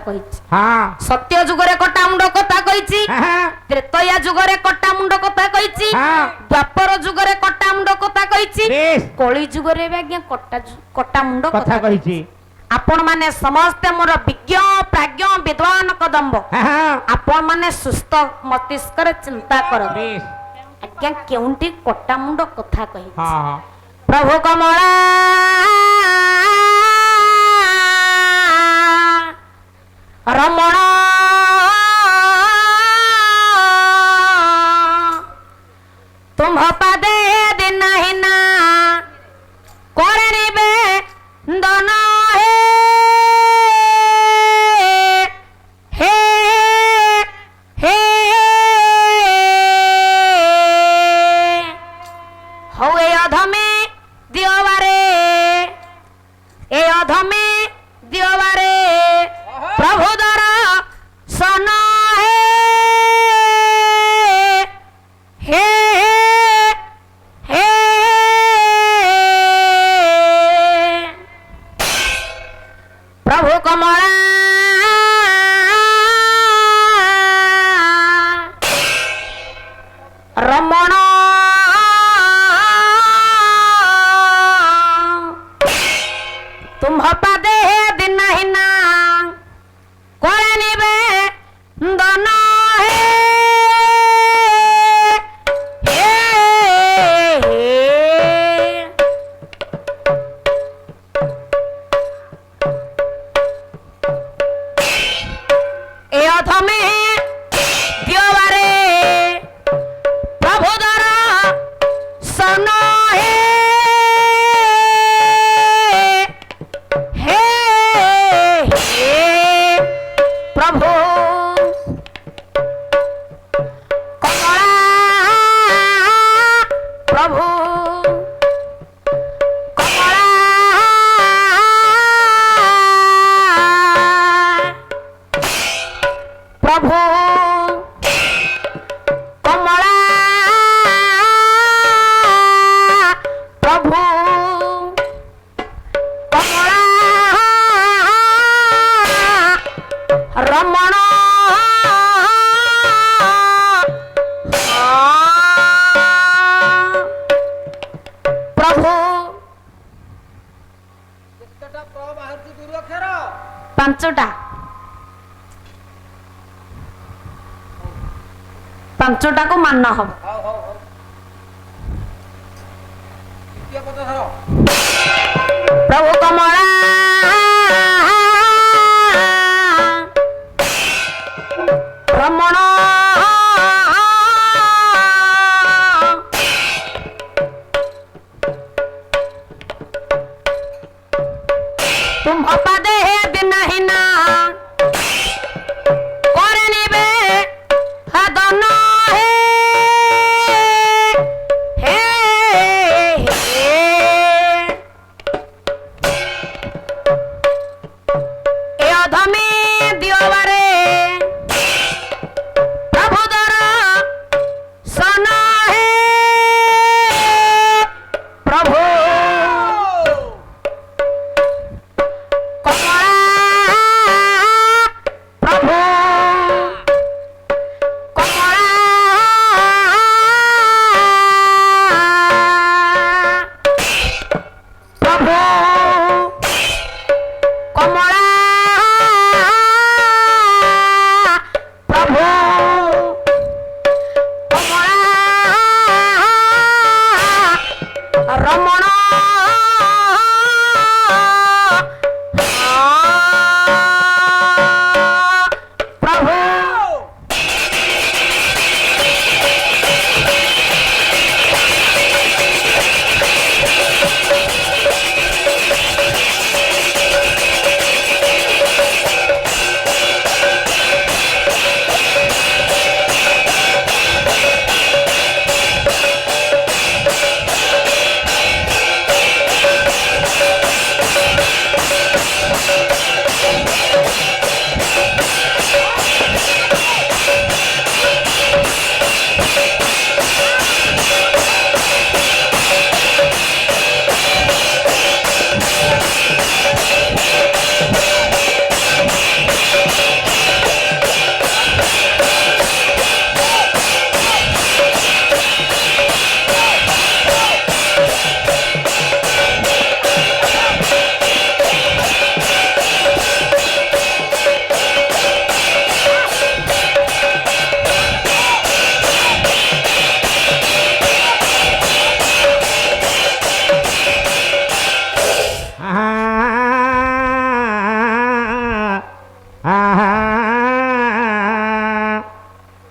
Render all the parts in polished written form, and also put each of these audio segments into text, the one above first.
कहिछि हाँ सत्य जुगरे कटा मुंड कथा कहिछि त्रेतया जुगरे कटा मुंड कथा कहिछि द्वापर जुगरे कटा मुंड कथा कहिछि कली जुगरे आज्ञा कटा मुंड कथा कहिछि आपण माने समस्त मोर विज्ञ प्राज्ञ विद्वान कदम्ब आपण माने सुस्थ मस्तिष्क रे चिंता कर आज्ञा केउंटी कटा मुंड कथा कहि प्रभु कमला रमण तुम पदे दिन हिना करनिबे दन पांचटा को मानना हम प्रभु कमला रमण तुम पदे दिन हिना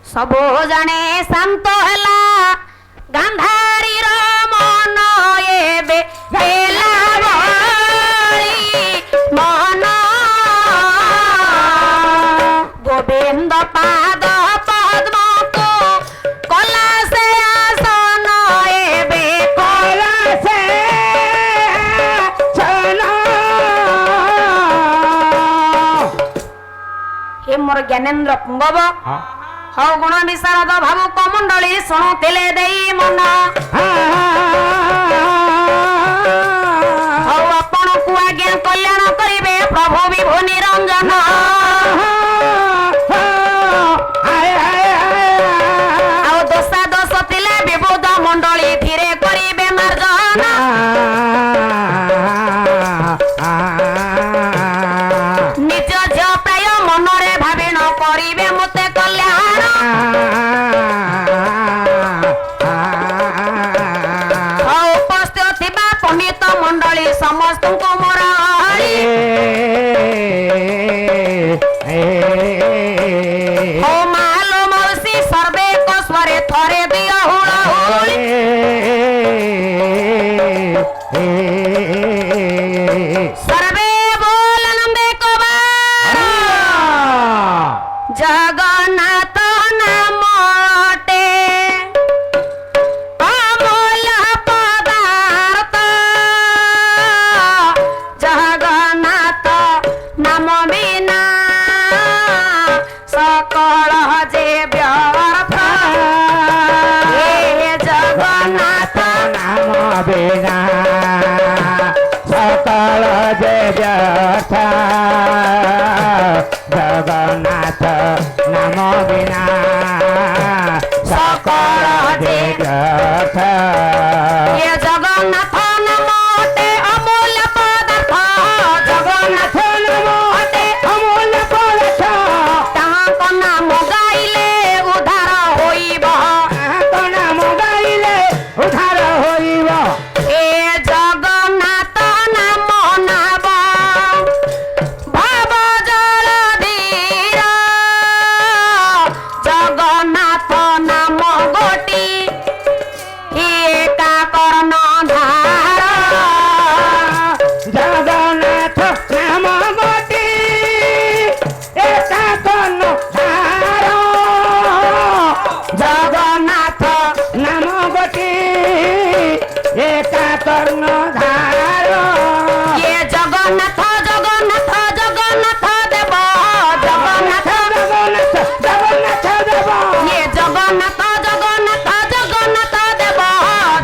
ସବୁ ଜାଣେ ଶାନ୍ତ ହେଲା ଗାନ୍ଧାରୀର ମନ ଏବେ ହେଲା ଭଳି ମନ ଗୋବିନ୍ଦ ପାଦ ପଦ୍ମକୁ କଲା ସେ ଆସନ ଏବେ କଲା ସେ हे मोर ज्ञानेन्द्र पुंगव हौ गुण विशारद भावुक मंडली शुणुले देई मन हौ आपण को आज्ञा कल्याण करिवे प्रभु विभु निरंजन आउ दोषा दोष थिले विबुध मंडली धीरे करिवे मार्जन निज झ प्राय मनरे भाविण करिवे मते कल्याण उपस्थित थिबा पंडित मंडली समस्त को मोराली हो मालो मौसी सर्वे को स्वरे थरे दिया हुळहुळी सर्वे बोलनंदे को जगन्नाथ नामटे अमूल्य पदार्थ जगन्नाथ नाम बिना सकल जे व्यर्थ हे जगन्नाथ नाम बिना सकल जे व्यर्थ जगन्नाथ नाम बिना सकल जे व्यर्थ ये जगन्नाथ नामटे अमूल्य पदार्थ जगन्नाथ नामटे अमूल्य पदार्थ ताहाक नाम गाइले उद्धार होइब ताहाक नाम गाइले उद्धार होइब ए जगन्नाथ नाम नाम भाव जल धीर जगन्नाथ नाम गोटी एका कर्ण धार जगन्नाथ नाम गोटी एका कर्ण धार जगन्नाथ नाम गोटी एका कर्ण धार ये जगन्नाथ जगन्नाथ जगन्नाथ देव जगन्नाथ जगन्नाथ जगन्नाथ देव ये जगन्नाथ जगन्नाथ जगन्नाथ देव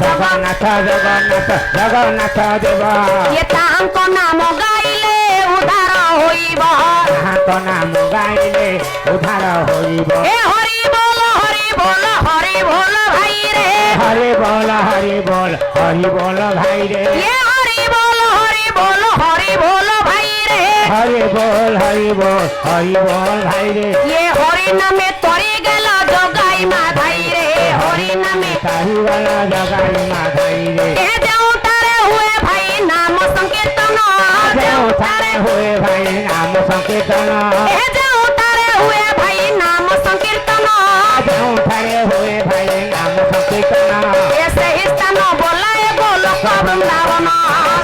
जगन्नाथ जगन्नाथ जगन्नाथ देव ये तांक नाम गाइले उद्धार होइब ताहाक नाम गाइले उद्धार होइब ए हरि बोल भाई रे हरि बोल हरि बोल हरि बोल भाई रे ये हरि बोल भाई रे हरि बोल हरि बोल हरि बोल भाई रे ये हरि नामे तोरी गेला जगाई मा भाई रे हरि नामे ताही वाला जगाई मा भाई रे ए देउतारे हुए भाई नाम संकीर्तन देउतारे हुए भाई नाम संकीर्तन ए देउतारे हुए भाई नाम संकीर्तन देउतारे हुए भाई नाम संकीर्तन ए सही स्थान बोलाए गोलोक वृंदावन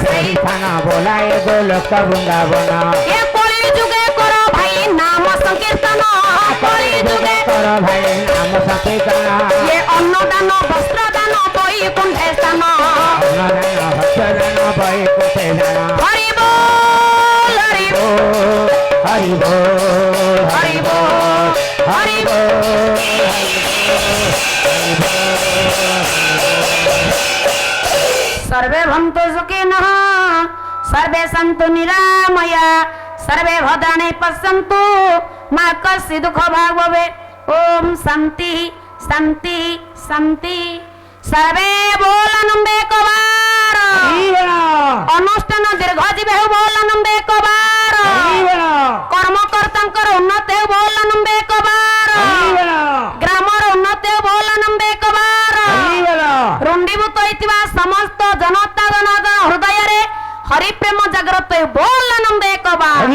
सही स्थान बोलाए गोलोक वृंदावन ए कली जुगे करो भाई नाम संकीर्तन कली जुगे करो भाई नाम संकीर्तन ये अन्नदान वस्त्रदान वैकुंठे स्थान अन्नदान भक्तदान वैकुंठे दान हरि बोल हरि बोल हरि बोल हरि बोल सर्वे भवन्तु सुखिनः सर्वे सन्तु निरामया सर्वे भद्राणि पश्यन्तु मा कश्चित् दुःखं भाग् भवेत् ओम शांति शांति शांति सर्वे बोलनंदे कबार अनुष्ठान दीर्घ जीवे बोलनंदे कबार कर्मकर्तांकर उन्नति बोलनंदे कबार ग्रामर उन्नति बोलनंदे कबार रुंडीभूत होइतिबा समस्त जनता जन हृदय रे हरि प्रेम जागृत बोलनंदे कबार